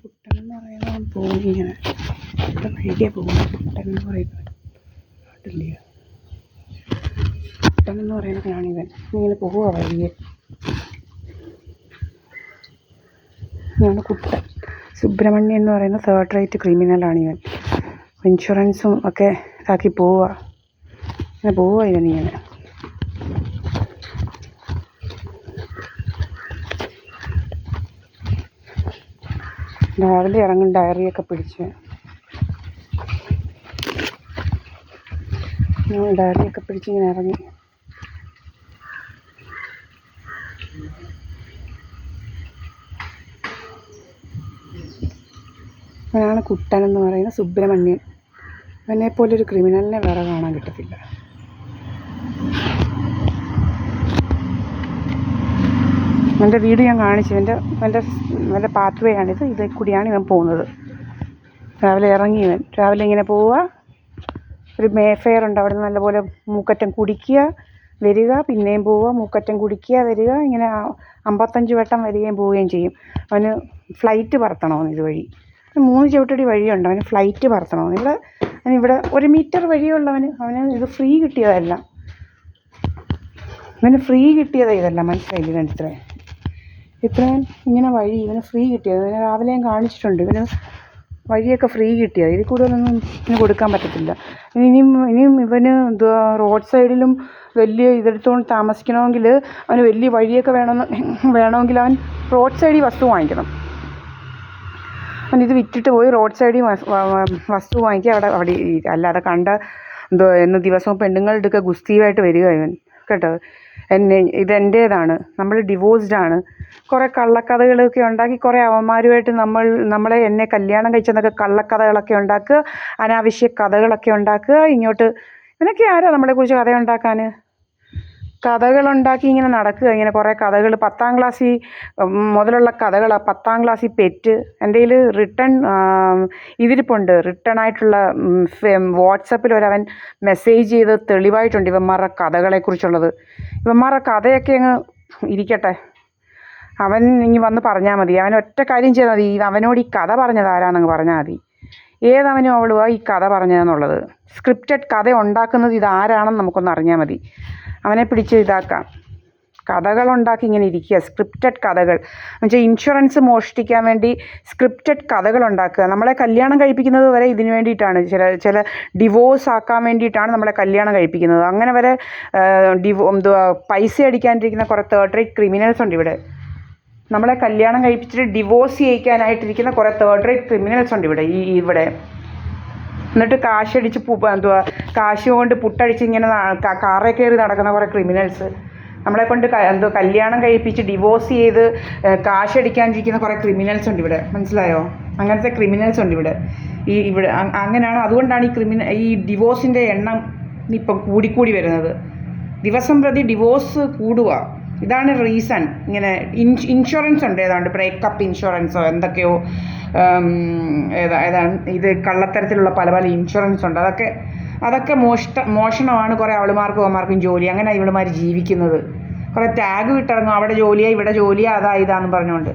കുട്ടൻ എന്ന് പറയുന്നത് പോകുന്നിങ്ങനെ ഇവിടെ വഴികെ പോകുന്നത്. കുട്ടൻ എന്ന് പറയുന്നത് കേട്ടില്ലയോ? കുട്ടൻ എന്ന് പറയുന്നത് ഞാനിവൻ ഇങ്ങനെ പോവുക വഴിയെ. ഇതാണ് കുട്ടൻ. സുബ്രഹ്മണ്യൻ എന്ന് പറയുന്ന തേർഡ് റേറ്റ് ക്രിമിനലാണിവൻ. ഇൻഷുറൻസും ഒക്കെ ഇതാക്കി പോവുക. ഇങ്ങനെ പോവുക ഇവനിങ്ങനെ. രാവിലെ ഇറങ്ങും ഡയറിയൊക്കെ പിടിച്ച്. ഡയറിയൊക്കെ പിടിച്ച് ഇങ്ങനെ ഇറങ്ങി. അവനാണ് കുട്ടൻ എന്ന് പറയുന്ന സുബ്രഹ്മണ്യൻ. അവനെപ്പോലൊരു ക്രിമിനലിനെ വേറെ കാണാൻ കിട്ടത്തില്ല. എൻ്റെ വീട് ഞാൻ കാണിച്ചു. എൻ്റെ പാത്ത് വേ ആണിത്. ഇതിൽ കൂടിയാണ് ഇവൻ പോകുന്നത്. രാവിലെ ഇറങ്ങി ഇവൻ. രാവിലെ ഇങ്ങനെ പോവുക. ഒരു മേഫെയർ ഉണ്ട്, അവിടെ നിന്ന് നല്ലപോലെ മൂക്കറ്റം കുടിക്കുക, വരിക, പിന്നെയും പോവുക, മൂക്കറ്റം കുടിക്കുക, വരിക. ഇങ്ങനെ 55 വട്ടം വരികയും പോവുകയും ചെയ്യും. അവന് ഫ്ലൈറ്റ് പറത്തണമെന്ന് ഇതുവഴി. 3 ചവിട്ടടി വഴിയുണ്ട്. അവന് ഫ്ലൈറ്റ് പറത്തണമെന്ന്. ഇവിടെ 1 മീറ്റർ വഴിയുള്ളവന്. അവന് ഇത് ഫ്രീ കിട്ടിയതല്ല. ഇവന് ഫ്രീ കിട്ടിയതാണ് ഇതെല്ലാം. മനസ്സിലായില്ല ഇവൻ ഇത്രയും ഇങ്ങനെ വഴി ഇവന് ഫ്രീ കിട്ടിയത്. ഇവന് രാവിലെ ഞാൻ കാണിച്ചിട്ടുണ്ട്. ഇവന് വഴിയൊക്കെ ഫ്രീ കിട്ടിയത്. ഇതിൽ കൂടുതലൊന്നും ഇവന് കൊടുക്കാൻ പറ്റത്തില്ല. ഇനിയും ഇവന് റോഡ് സൈഡിലും വലിയ ഇതെടുത്തുകൊണ്ട് താമസിക്കണമെങ്കിൽ അവന് വലിയ വഴിയൊക്കെ വേണമെങ്കിൽ അവൻ റോഡ് സൈഡിൽ വസ്തു വാങ്ങിക്കണം. അവൻ ഇത് വിറ്റിട്ട് പോയി റോഡ് സൈഡിൽ വസ്തു വാങ്ങിക്കുക. അവിടെ അല്ലാതെ എന്ന് ദിവസവും പെണ്ണുങ്ങളുടെ ഗുസ്തിയുമായിട്ട് വരിക ഇവൻ കേട്ടോ. ഇതെൻ്റേതാണ്, നമ്മൾ ഡിവോഴ്സ്ഡാണ്, കുറേ കള്ളക്കഥകളൊക്കെ ഉണ്ടാക്കി കുറേ അവന്മാരുമായിട്ട് എന്നെ കല്യാണം കഴിച്ചെന്നൊക്കെ കള്ളക്കഥകളൊക്കെ ഉണ്ടാക്കുക, അനാവശ്യ കഥകളൊക്കെ ഉണ്ടാക്കുക. ഇവനൊക്കെ ആരാ നമ്മളെക്കുറിച്ച് കഥ ഉണ്ടാക്കാൻ? കഥകളുണ്ടാക്കി ഇങ്ങനെ നടക്കുക. ഇങ്ങനെ കുറേ കഥകൾ 10ാം ക്ലാസ്സിൽ മുതലുള്ള കഥകളാണ്. 10ാം ക്ലാസ്സിൽ പെറ്റ്. എൻ്റെ കയ്യിൽ ഇതിരിപ്പുണ്ട്. റിട്ടേൺ ആയിട്ടുള്ള വാട്സപ്പിൽ അവൻ മെസ്സേജ് ചെയ്ത് തെളിവായിട്ടുണ്ട് ഇവന്മാരുടെ കഥകളെക്കുറിച്ചുള്ളത്. ഇവന്മാരുടെ കഥയൊക്കെ അങ്ങ് ഇരിക്കട്ടെ. അവൻ ഇനി വന്ന് പറഞ്ഞാൽ മതി. അവൻ ഒറ്റ കാര്യം ചെയ്താൽ മതി. അവനോട് ഈ കഥ പറഞ്ഞത് ആരാന്നങ്ങ് പറഞ്ഞാൽ മതി. ഏതവനും അവളുവാ ഈ കഥ പറഞ്ഞതെന്നുള്ളത്. സ്ക്രിപ്റ്റഡ് കഥ ഉണ്ടാക്കുന്നത് ഇതാരാണെന്ന് നമുക്കൊന്ന് അറിഞ്ഞാൽ മതി. അവനെ പിടിച്ച് ഇതാക്കാം. കഥകളുണ്ടാക്കി ഇങ്ങനെ ഇരിക്കുക. സ്ക്രിപ്റ്റഡ് കഥകൾ എന്നുവെച്ചാൽ ഇൻഷുറൻസ് മോഷ്ടിക്കാൻ വേണ്ടി സ്ക്രിപ്റ്റഡ് കഥകൾ ഉണ്ടാക്കുക. നമ്മളെ കല്യാണം കഴിപ്പിക്കുന്നത് വരെ ഇതിനു വേണ്ടിയിട്ടാണ്. ചില ഡിവോഴ്സ് ആക്കാൻ വേണ്ടിയിട്ടാണ് നമ്മളെ കല്യാണം കഴിപ്പിക്കുന്നത്. അങ്ങനെ വരെ പൈസ അടിക്കാനിരിക്കുന്ന കുറേ തേർഡ് റേറ്റ് ക്രിമിനൽസ് ഉണ്ട് ഇവിടെ. നമ്മളെ കല്യാണം കഴിപ്പിച്ചിട്ട് ഡിവോഴ്സ് ചെയ്യിക്കാനായിട്ടിരിക്കുന്ന കുറേ തേർഡ് റേറ്റ് ക്രിമിനൽസ് ഉണ്ട് ഇവിടെ. എന്നിട്ട് കാശടിച്ച് കാശ് കൊണ്ട് പുട്ടടിച്ച് ഇങ്ങനെ കാറേ കയറി നടക്കുന്ന കുറേ ക്രിമിനൽസ്. നമ്മളെ കൊണ്ട് കല്യാണം കഴിപ്പിച്ച് ഡിവോഴ്സ് ചെയ്ത് കാശടിക്കാനിരിക്കുന്ന കുറേ ക്രിമിനൽസ് ഉണ്ട് ഇവിടെ. മനസ്സിലായോ? അങ്ങനത്തെ ക്രിമിനൽസ് ഉണ്ട് ഇവിടെ. അങ്ങനെയാണ്. അതുകൊണ്ടാണ് ഈ ഡിവോഴ്സിൻ്റെ എണ്ണം ഇപ്പം കൂടിക്കൂടി വരുന്നത്. ദിവസം പ്രതി ഡിവോഴ്സ് കൂടുക. ഇതാണ് റീസൺ. ഇങ്ങനെ ഇൻഷുറൻസ് ഉണ്ട്. ഏതാണ്ട് ബ്രേക്കപ്പ് ഇൻഷുറൻസോ എന്തൊക്കെയോ ഏതാണ് ഇത് കള്ളത്തരത്തിലുള്ള പല പല ഇൻഷുറൻസ് ഉണ്ട്. അതൊക്കെ മോഷണമാണ്. കുറേ അവളുമാർക്കും ജോലി. അങ്ങനെ ഇവളുമാർ ജീവിക്കുന്നത്. കുറേ ടാഗ് വിട്ടിറങ്ങും. അവിടെ ജോലിയാണ്, ഇവിടെ ജോലിയാണ്, ഇതാന്ന് പറഞ്ഞുകൊണ്ട്.